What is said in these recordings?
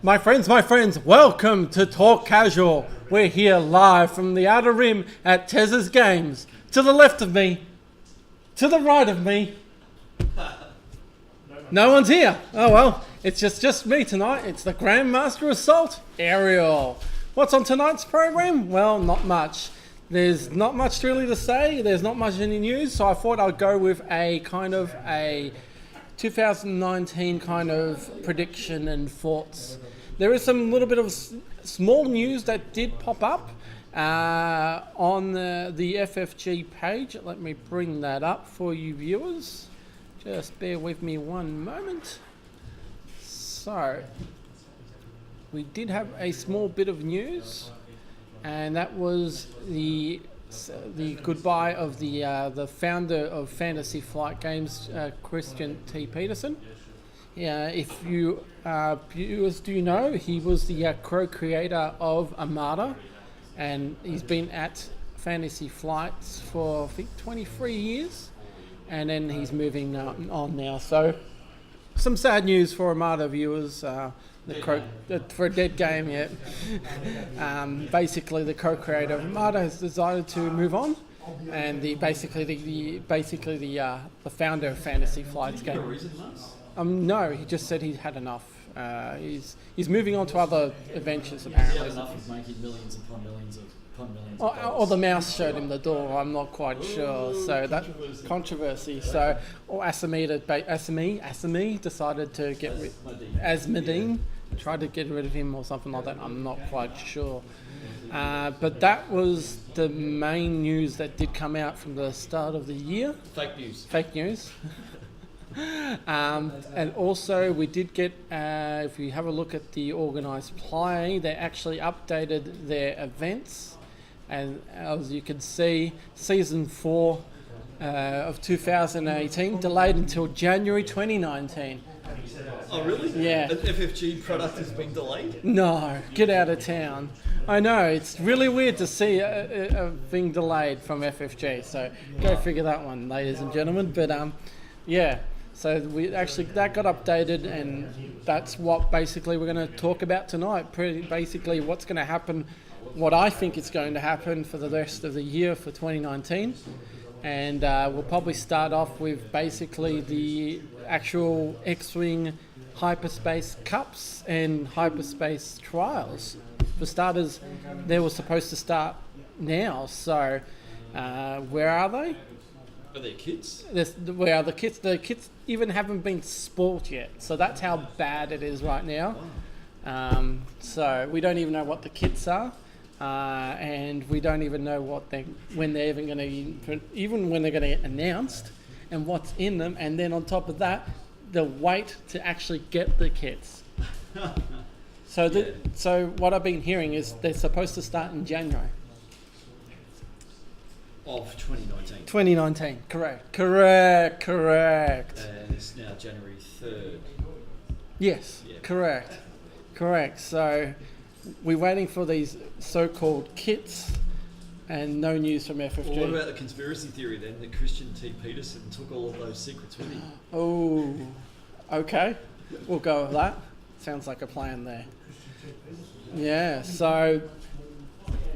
My friends, welcome to Talk Casual. We're here live from the Outer Rim at Tez's Games. To the left of me, to the right of me, no one's here. Oh well, it's just me tonight. It's the Grandmaster Assault, Ariel. What's on tonight's program? Well, not much. There's not much really to say. There's not much any news, so I thought I'd go with a kind of a 2019 kind of prediction and thoughts. There is some little bit of small news that did pop up on the FFG page. Let me bring that up for you viewers. Just bear with me one moment. So, we did have a small bit of news, and that was the goodbye of the founder of Fantasy Flight Games, Christian T. Peterson. Yeah, if you viewers do know, he was the co-creator of Armada, and he's been at Fantasy Flights for I think 23 years, and then he's moving on now. So, some sad news for Armada viewers. For a dead game yet. Basically, the co-creator of Armada has decided to move on, and the founder of Fantasy Flights game. No, he just said he had enough. He's moving on to other adventures apparently. He had enough of making millions upon millions upon millions. Or the mouse showed him the door. I'm not quite sure. So that controversy. So, or Asami decided to get rid. Asmodee tried to get rid of him or something like that. I'm not quite sure. But that was the main news that did come out from the start of the year. Fake news. And also we did get, if you have a look at the organised play, they actually updated their events, and as you can see, season 4 of 2018 delayed until January 2019. Oh really? Yeah. An FFG product has been delayed? No, get out of town. I know, it's really weird to see a thing delayed from FFG, so go figure that one, ladies and gentlemen. But yeah. So that got updated, and that's what basically we're going to talk about tonight. Basically what's going to happen, what I think is going to happen for the rest of the year for 2019. And we'll probably start off with basically the actual X Wing Hyperspace Cups and Hyperspace Trials. For starters, they were supposed to start now, so where are they? Are there kits? Where are the kits? The kits even haven't been sport yet, so that's how bad it is right now. So we don't even know what the kits are, and we don't even know when they're even going to get announced, and what's in them. And then on top of that, the wait to actually get the kits. So what I've been hearing is they're supposed to start in January. Of 2019. 2019, correct. And it's now January 3rd. Yes, yeah. Correct. So we're waiting for these so-called kits, and no news from FFG. Well, what about the conspiracy theory then, that Christian T. Peterson took all of those secrets with him? Oh, okay. We'll go with that. Sounds like a plan there. Yeah, so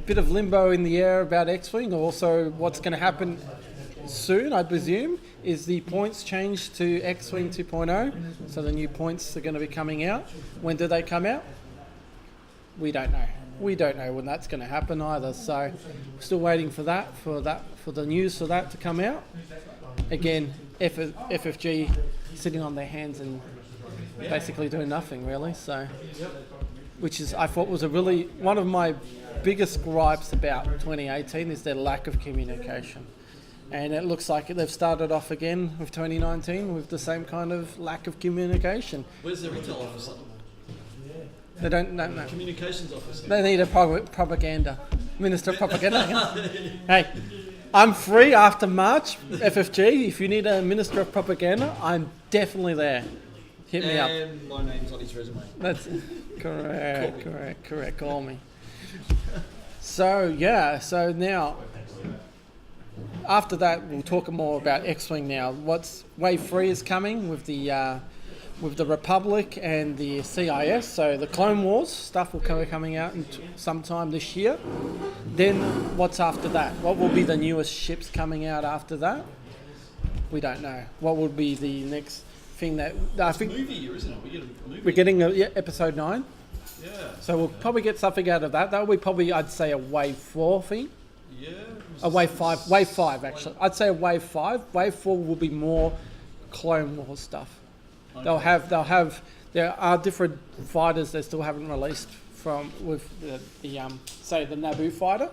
bit of limbo in the air about X-Wing. Also, what's going to happen soon, I presume, is the points change to X-Wing 2.0. So the new points are going to be coming out. When do they come out? We don't know. We don't know when that's going to happen either. So we're still waiting for the news for that to come out. Again, FFG sitting on their hands and basically doing nothing really. So, which is, I thought, was one of my biggest gripes about 2018 is their lack of communication, and it looks like they've started off again with 2019 with the same kind of lack of communication. Where's the retail officer? They don't know. Communications officer. They need a propaganda minister of propaganda. Hey, I'm free after March. FFG, if you need a minister of propaganda, I'm definitely there. Hit me up. And my name's on his resume. That's correct. Call me. So now, after that, we'll talk more about X-Wing now. Wave 3 is coming with the with the Republic and the CIS. So the Clone Wars stuff will be coming out sometime this year. Then what's after that? What will be the newest ships coming out after that? We don't know. What would be the next thing that I think? Movie year, isn't it? We get a movie. We're getting episode 9. Yeah. So we'll probably get something out of that. That will be probably, I'd say, a wave 4 thing. Yeah. A wave 5. Wave 5 actually. I'd say a wave 5. Wave 4 will be more Clone Wars stuff. Okay. There are different fighters they still haven't released with the say the Naboo fighter.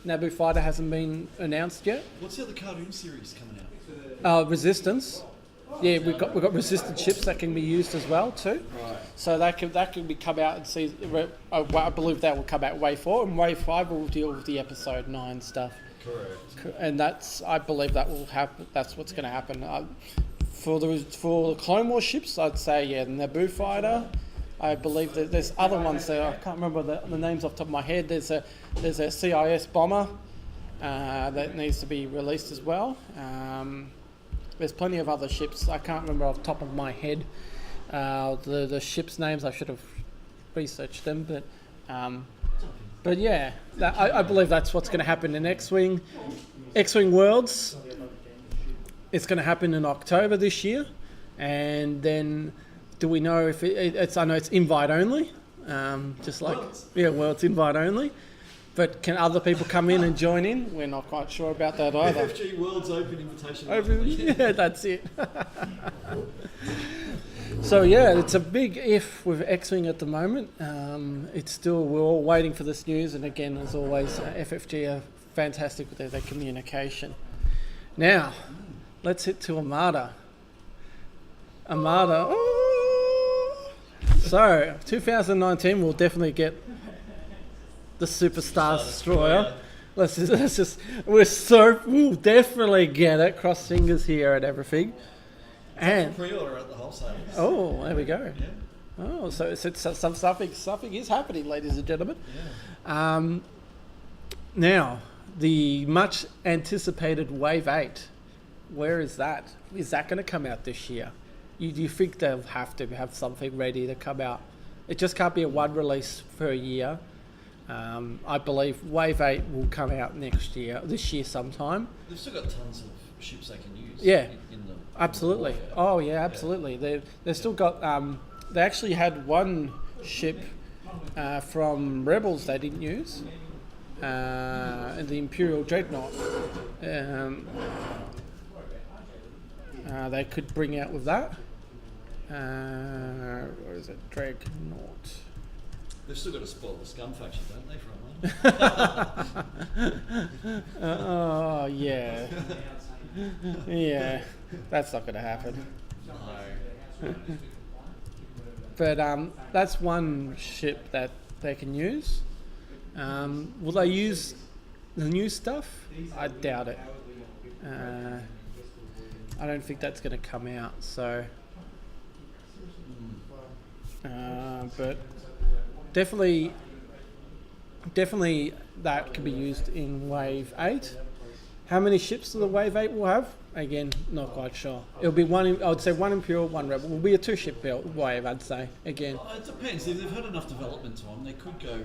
Naboo fighter hasn't been announced yet. What's the other cartoon series coming out? Resistance. Yeah, we've got resistant ships that can be used as well too. Right. So that can be come out and see. I believe that will come out wave 4, and wave 5 will deal with the episode 9 stuff. Correct. And I believe that will happen. That's what's going to happen. For the Clone Wars ships, I'd say the Naboo fighter. I believe that there's other ones there. I can't remember the names off the top of my head. There's a CIS bomber that needs to be released as well. There's plenty of other ships. I can't remember off the top of my head the ships' names. I should have researched them, but yeah, I believe that's what's going to happen in X-Wing. X-Wing Worlds. It's going to happen in October this year, and then do we know if it's? I know it's invite only, just like Worlds invite only. But can other people come in and join in? We're not quite sure about that either. FFG World's open invitation. Yeah, that's it. So yeah, it's a big if with X-Wing at the moment. We're all waiting for this news, and again, as always, FFG are fantastic with their communication. Now, let's hit to Armada. Armada. Oh! So, 2019, we'll definitely get the Superstar Destroyer. We'll definitely get it. Cross fingers here and everything. And pre-order at the wholesalers. Oh, there we go. Yeah. Oh, so something is happening, ladies and gentlemen. Yeah. Now, the much anticipated Wave 8. Where is that? Is that going to come out this year? Do you think they'll have to have something ready to come out? It just can't be a one release per year. I believe Wave 8 will come out this year sometime. They've still got tons of ships they can use. Yeah, In absolutely. the Oh yeah, absolutely. They've still got. They actually had one ship from Rebels they didn't use, the Imperial Dreadnought. They could bring out with that. What is it? Dreadnought. They've still got to spoil the scum faction, don't they, for a Oh yeah, yeah. That's not going to happen. No. But that's one ship that they can use. Will they use the new stuff? I doubt it. I don't think that's going to come out. So, but definitely that could be used in Wave 8. How many ships do the Wave 8 will have? Again, not quite sure. It'll be I would say one Imperial, one Rebel. It will be a 2-ship wave, I'd say, again. It depends. If they've had enough development time, they could go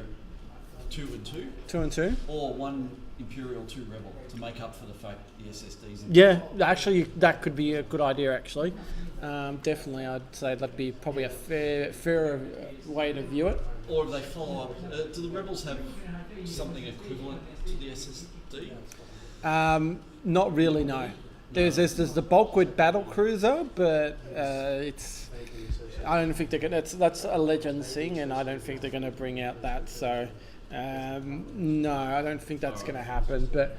2 and 2. 2 and 2? Or 1 Imperial, 2 Rebel to make up for the fact the SSDs. Yeah, actually, that could be a good idea, actually. Definitely, I'd say that'd be probably a fairer way to view it. Or if they follow up, do the Rebels have something equivalent to the SSD? Not really, no. There's the Bulkwood battle cruiser, but it's. I don't think they're gonna. That's a Legends thing, and I don't think they're gonna bring out that. So, no, I don't think that's gonna happen. But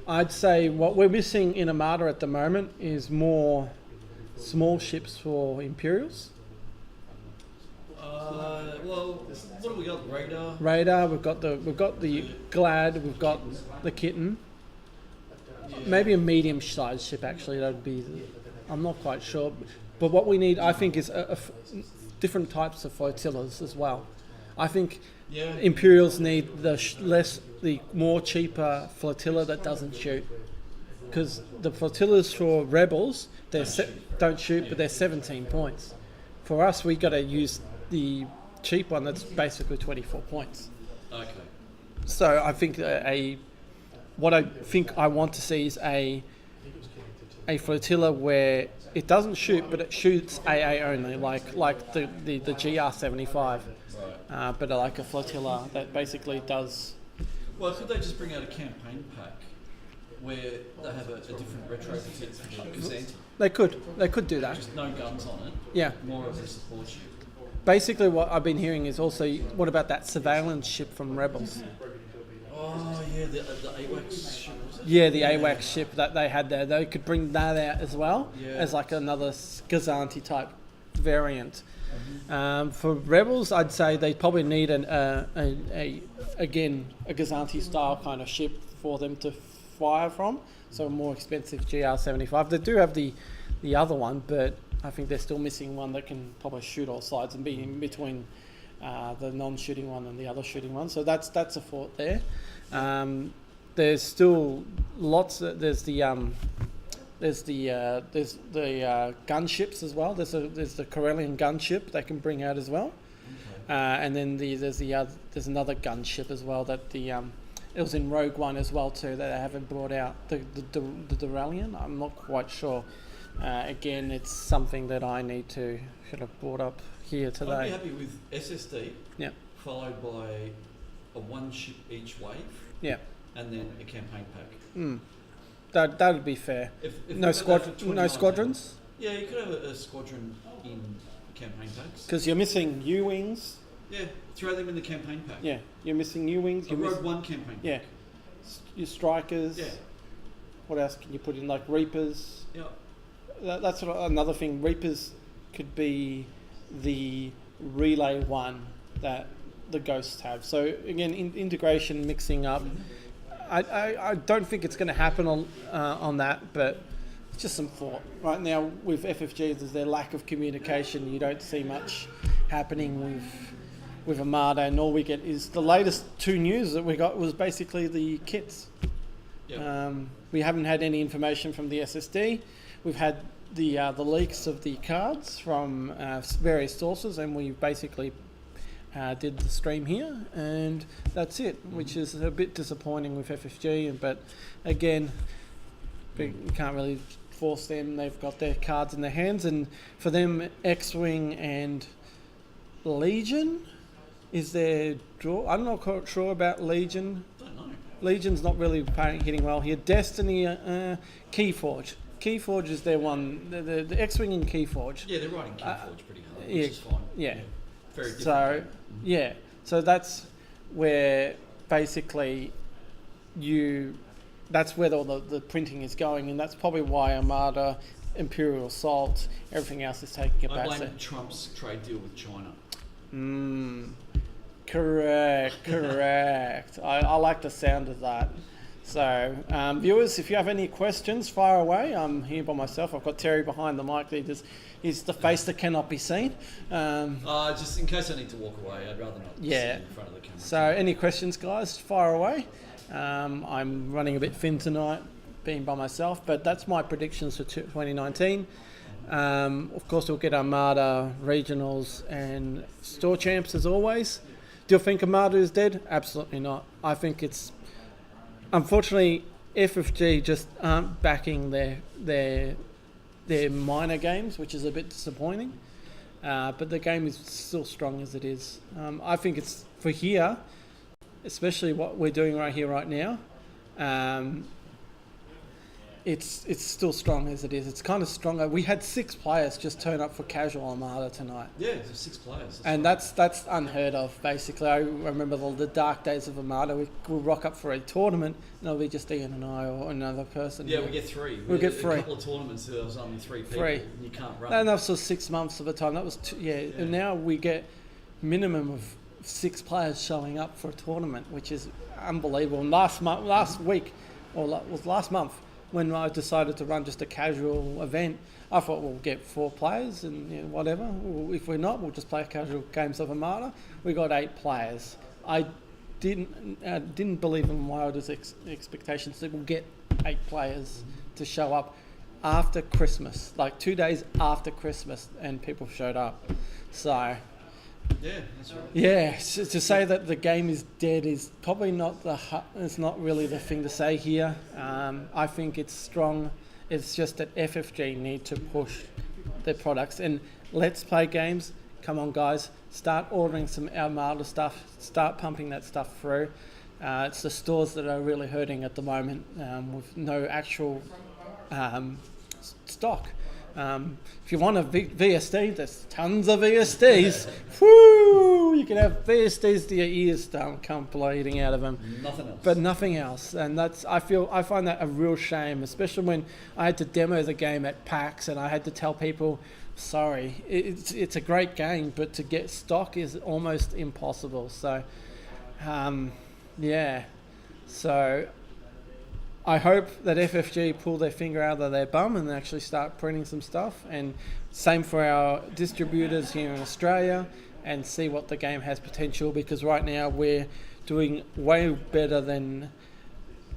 I'd say what we're missing in Armada at the moment is more small ships for Imperials. Well, what have we got? Radar. Radar. We've got the Glad. We've got the Kitten. Yeah. Maybe a medium-sized ship. Actually, that'd be. I'm not quite sure, but what we need, I think, is different types of flotillas as well. I think Imperials need the more cheaper flotilla that doesn't shoot, because the flotillas for Rebels don't shoot, but they're 17 points. For us, we got to use the cheap one that's basically 24 points. Okay. So I think what I think I want to see is a flotilla where it doesn't shoot, but it shoots AA only, like the GR75, but like a flotilla that basically does. Well, could they just bring out a campaign pack where they have a different retrofit for Kazanti? They could do that. Just no guns on it. Yeah. More of a support ship. Basically, what I've been hearing is also, what about that surveillance ship from Rebels? Oh yeah, the AWACS ship. Was it? Yeah, the AWACS ship that they had there. They could bring that out as well as like another Gazanti type variant. For Rebels, I'd say they probably need a Gazanti style kind of ship for them to fire from. So a more expensive GR75. They do have the other one, but I think they're still missing one that can probably shoot all sides and be in between the non-shooting one and the other shooting one. So that's a fort there. There's still lots. There's the gunships as well. There's the Corellian gunship they can bring out as well. Okay. And then there's another gunship as well that it was in Rogue One as well too that they haven't brought out, the Duralian. I'm not quite sure. Again, it's something that I need to should have brought up here today. I'd be happy with SSD. Yeah. Followed by a one ship each wave. Yeah. And then a campaign pack. That would be fair. If no squadrons. Yeah, you could have a squadron in campaign packs. Because you're missing U-wings. Yeah, throw them in the campaign pack. Yeah, you're missing U-wings. A Rogue One campaign pack. Yeah, your strikers. Yeah. What else can you put in? Like Reapers. Yeah. That's another thing. Reapers could be the relay one that the Ghosts have. So again, integration, mixing up. I don't think it's going to happen on that, but it's just some thought. Right now with FFG, there's their lack of communication. You don't see much happening with Armada, and all we get is the latest 2 news that we got was basically the kits. Yep. We haven't had any information from the SSD. We've had the leaks of the cards from various sources, and we basically did the stream here, and that's it, which is a bit disappointing with FFG. But again, we can't really force them. They've got their cards in their hands, and for them, X Wing and Legion is their draw. I'm not quite sure about Legion. Don't know. Legion's not really hitting well here. Destiny, Keyforge. Keyforge is their one. The X Wing and Keyforge. Yeah, they're riding Keyforge pretty hard, which yeah, is fine. Yeah. Very different. So, yeah. So that's where basically that's where all the printing is going, and that's probably why Armada, Imperial Assault, everything else is taking a I back. blame Trump's trade deal with China. Correct. I like the sound of that. So, viewers, if you have any questions, fire away. I'm here by myself. I've got Terry behind the mic. He's the face that cannot be seen. Just in case I need to walk away, I'd rather not sit in front of the camera. So, any questions, guys, fire away. I'm running a bit thin tonight, being by myself, but that's my predictions for 2019. Of course, we'll get Armada, Regionals, and Store Champs as always. Do you think Armada is dead? Absolutely not. I think it's... Unfortunately, FFG just aren't backing their minor games, which is a bit disappointing. But the game is still strong as it is. I think it's for here, especially what we're doing right here, right now. It's still strong as it is. It's kind of stronger. We had 6 players just turn up for casual Armada tonight. Yeah, there's 6 players. That's unheard of, basically. I remember the dark days of Armada. We rock up for a tournament, and it'll be just Ian and I or another person. Yeah, we get 3. We get 3. A couple of tournaments, there was only 3 people. And you can't run. And that was 6 months of a time. That was and now we get minimum of 6 players showing up for a tournament, which is unbelievable. And last month, when I decided to run just a casual event, I thought we'll get 4 players and whatever. If we're not, we'll just play casual games of Armada. We got 8 players. I didn't believe in my wildest expectations that we'll get 8 players to show up. after Christmas, like 2 days after Christmas, and people showed up. So, Yeah, that's right. yeah, to say that the game is dead is probably not it's not really the thing to say here. I think it's strong. It's just that FFG need to push their products and let's play games. Come on, guys, start ordering some Armada stuff. Start pumping that stuff through. It's the stores that are really hurting at the moment with no actual stock. If you want a VSD, there's tons of VSDs. Woo! You can have VSDs to your ears don't come bleeding out of them. Nothing else. But nothing else, and I find that a real shame, especially when I had to demo the game at PAX and I had to tell people, sorry, it's a great game, but to get stock is almost impossible. So, yeah, so I hope that FFG pull their finger out of their bum and actually start printing some stuff, and same for our distributors here in Australia, and see what the game has potential, because right now we're doing way better than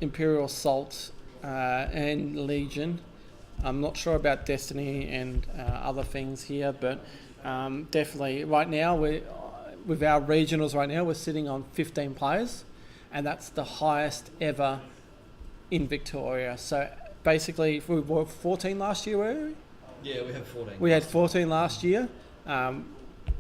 Imperial Assault and Legion. I'm not sure about Destiny and other things here, but definitely right now with our regionals right now we're sitting on 15 players, and that's the highest ever in Victoria. So basically, if we were 14 last year, were we? Yeah, we have 14. We had 14 last year. Now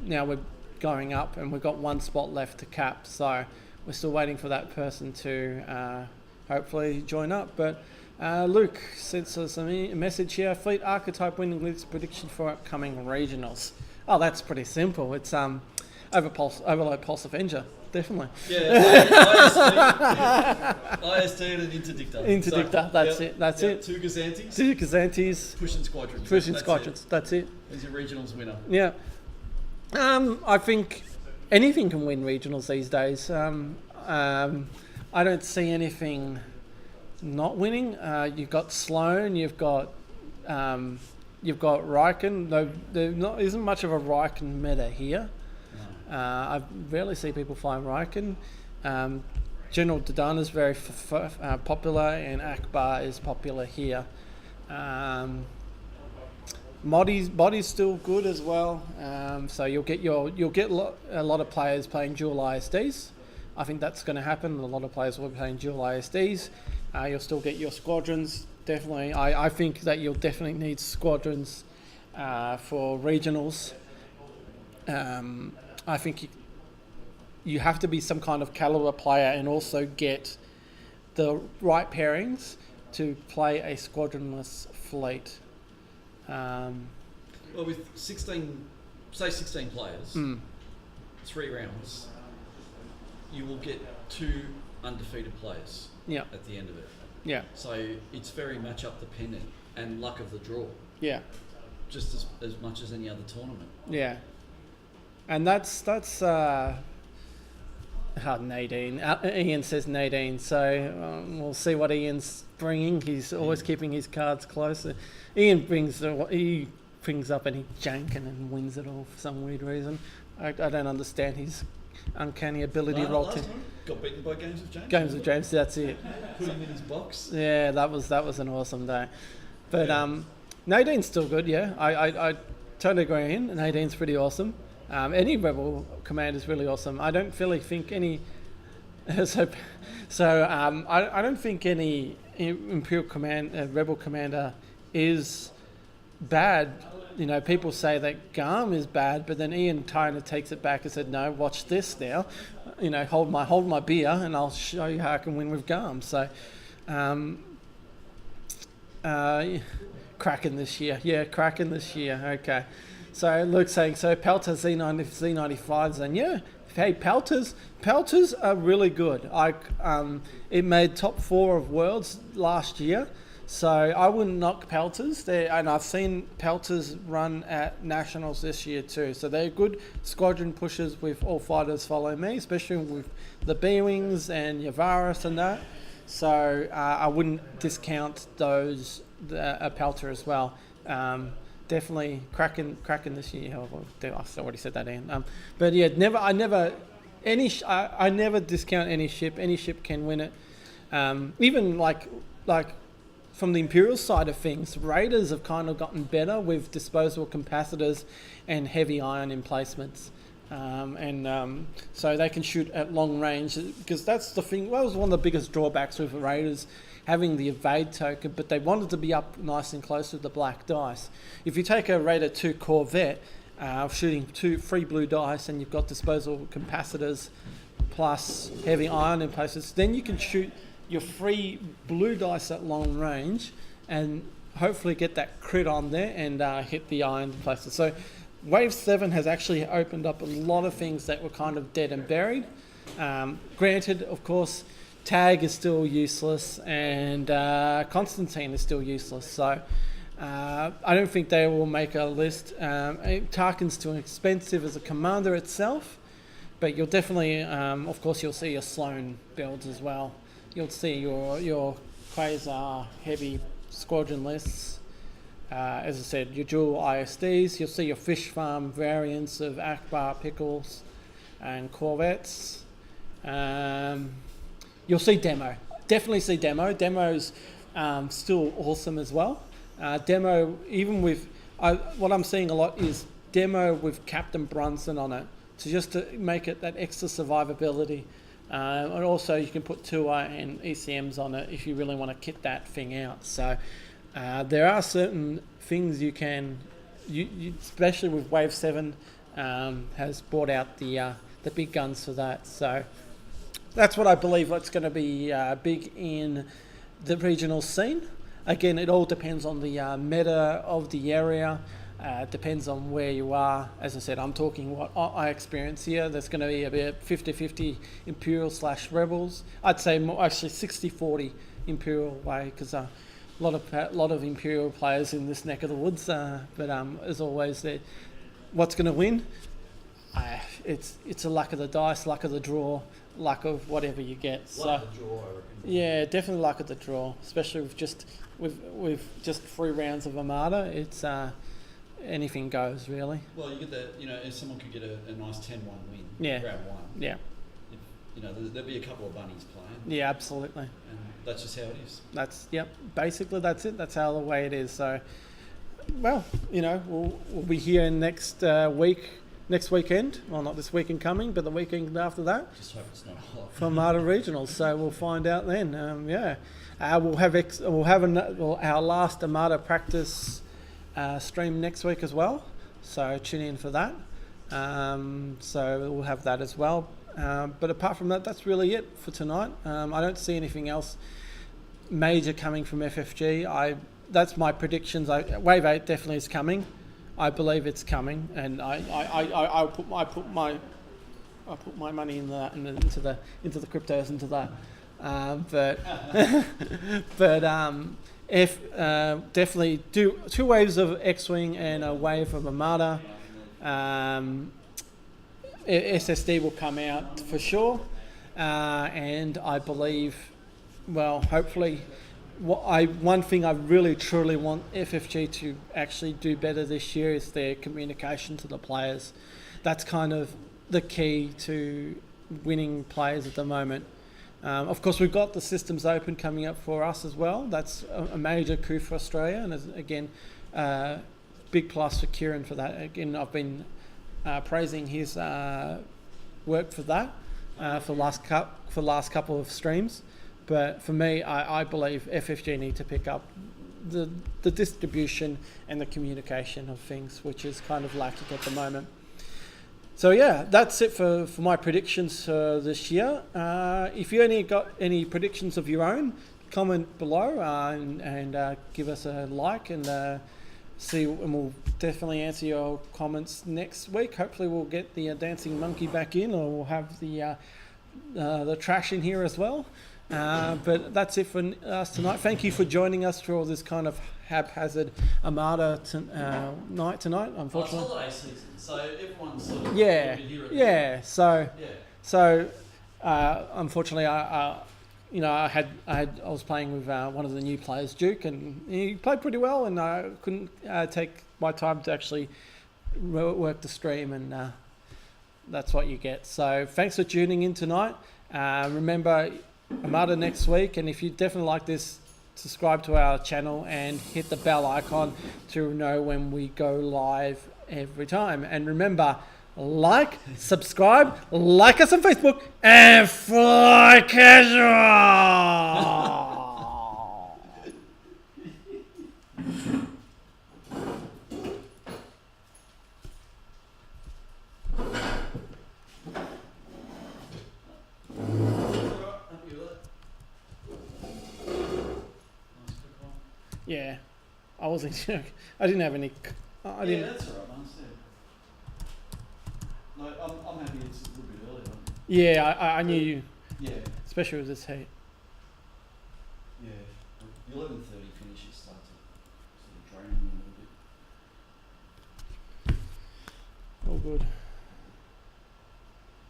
we're going up, and we've got one spot left to cap. So we're still waiting for that person to hopefully join up. But Luke sent us a message here. Fleet archetype winning list prediction for upcoming regionals. Oh, that's pretty simple. It's Overload Pulse Avenger. Definitely. Yeah, IST and an Interdictor. Interdictor, that's it. Two Gazantes. Two Gazantes. Pushing Squadrons. That's it. There's your regionals winner. Yeah. I think anything can win regionals these days. I don't see anything not winning. You've got Sloan, you've got Riken. Though there isn't much of a Riken meta here. I rarely see people flying Riken. General Dodana is very popular, and Akbar is popular here. Body's still good as well. So you'll get a lot of players playing dual ISDs. I think that's going to happen. A lot of players will be playing dual ISDs. You'll still get your squadrons. Definitely, I think that you'll definitely need squadrons for regionals. I think you have to be some kind of caliber player and also get the right pairings to play a squadronless fleet. Well, with 16 players, 3 rounds, you will get 2 undefeated players at the end of it. Yeah. So it's very matchup dependent and luck of the draw. Yeah. Just as much as any other tournament. Yeah. And that's Nadine. Ian says Nadine, so we'll see what Ian's bringing. He's always keeping his cards closer. Ian brings up any jank and wins it all for some weird reason. I don't understand his uncanny ability. Last time got beaten by Games of James. Games of James, that's it. Put him in his box. Yeah, that was an awesome day. But Nadine's still good. Yeah, I totally agree. Nadine's pretty awesome. Any Rebel commander is really awesome. I don't really think any. I don't think any Imperial Rebel commander is bad. You know, people say that Garm is bad, but then Ian kind of takes it back and said, "No, watch this now. You know, hold my beer, and I'll show you how I can win with Garm." So, Kraken this year. Yeah, Kraken this year. Okay. So Luke's saying, so Pelter Z95s, and yeah, hey, Pelters are really good. It made top 4 of Worlds last year, so I wouldn't knock Pelters. And I've seen Pelters run at Nationals this year too. So they're good squadron pushers with All Fighters Follow Me, especially with the B-Wings and Yavaris and that. So I wouldn't discount those, Pelter as well. Definitely Kraken this year. I've already said that, Ian. But yeah, I never discount any ship. Any ship can win it. Even like from the Imperial side of things, Raiders have kind of gotten better with disposable capacitors and heavy ion emplacements. So they can shoot at long range, because that's the thing. That was one of the biggest drawbacks with the Raiders, having the evade token, but they wanted to be up nice and close with the black dice. If you take a Raider 2 Corvette, shooting 3 blue dice, and you've got disposable capacitors plus heavy ion emplacements, then you can shoot your 3 blue dice at long range and hopefully get that crit on there and hit the ion emplacements. So Wave 7 has actually opened up a lot of things that were kind of dead and buried. Granted, of course, Tag is still useless, and Constantine is still useless. So I don't think they will make a list. Tarkin's too expensive as a commander itself, but you'll definitely, of course, you'll see your Sloan builds as well. You'll see your Quasar heavy squadron lists. As I said, your dual ISDs. You'll see your fish farm variants of Akbar, Pickles, and Corvettes. You'll see Demo. Definitely see Demo. Demo's still awesome as well. Demo, even with... what I'm seeing a lot is Demo with Captain Brunson on it, to make it that extra survivability. And also you can put Tua and ECMs on it if you really want to kit that thing out. So there are certain things you can, especially with Wave 7, has brought out the big guns for that. So that's what I believe what's going to be big in the regional scene. Again, it all depends on the meta of the area. It depends on where you are. As I said, I'm talking what I experience here. There's going to be about 50-50 Imperial/Rebels. I'd say more, actually 60-40 Imperial way, because a lot of Imperial players in this neck of the woods. But as always, what's going to win? It's a luck of the dice, luck of the draw, luck of whatever you get. Luck of the draw, I reckon. Yeah, definitely luck of the draw, especially with just 3 rounds of Armada. It's anything goes, really. Well, you get that, if someone could get a nice 10-1 win, yeah, grab one. Yeah. There'll be a couple of bunnies playing. Yeah, absolutely. And that's just how it is. Basically that's it. That's how the way it is. So, well, we'll be here next weekend. Well, not this weekend coming, but the weekend after that. Just hope it's not a lot. For Armada Regionals, so we'll find out then. We'll have our last Armada practice stream next week as well, so tune in for that. So we'll have that as well. But apart from that, that's really it for tonight. I don't see anything else major coming from FFG. That's my predictions. Wave 8 definitely is coming. I believe it's coming, and I put my money into the cryptos into that. If definitely do 2 waves of X Wing and a wave of Armada. SSD will come out for sure, and I believe, well, hopefully, one thing I really truly want FFG to actually do better this year is their communication to the players. That's kind of the key to winning players at the moment. Of course, we've got the systems open coming up for us as well. That's a major coup for Australia, and again, big plus for Kieran for that. Again, I've been praising his work for that for the last couple of streams. But for me, I believe FFG need to pick up the distribution and the communication of things, which is kind of lacking at the moment. So yeah, that's it for my predictions this year. If you got any predictions of your own, comment below and give us a like and and we'll definitely answer your comments next week. Hopefully we'll get the dancing monkey back in, or we'll have the trash in here as well. But that's it for us tonight. Thank you for joining us for all this kind of haphazard Armada night tonight. Unfortunately, it's holiday season, so everyone's sort of yeah. So unfortunately, I was playing with one of the new players, Duke, and he played pretty well, and I couldn't take my time to actually work the stream, and that's what you get. So thanks for tuning in tonight. Remember, Armada next week, and if you definitely like this subscribe to our channel and hit the bell icon to know when we go live every time. And remember, like, subscribe, like us on Facebook, and fly casual. Yeah, I wasn't. I didn't have any. I didn't. Yeah, that's alright, man. No, I'm happy it's a little bit earlier. Yeah, I knew you, Yeah, especially with this heat. yeah. The 11:30 finish, it starts to sort of drain me a little bit. All good.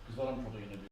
Because what I'm probably going to do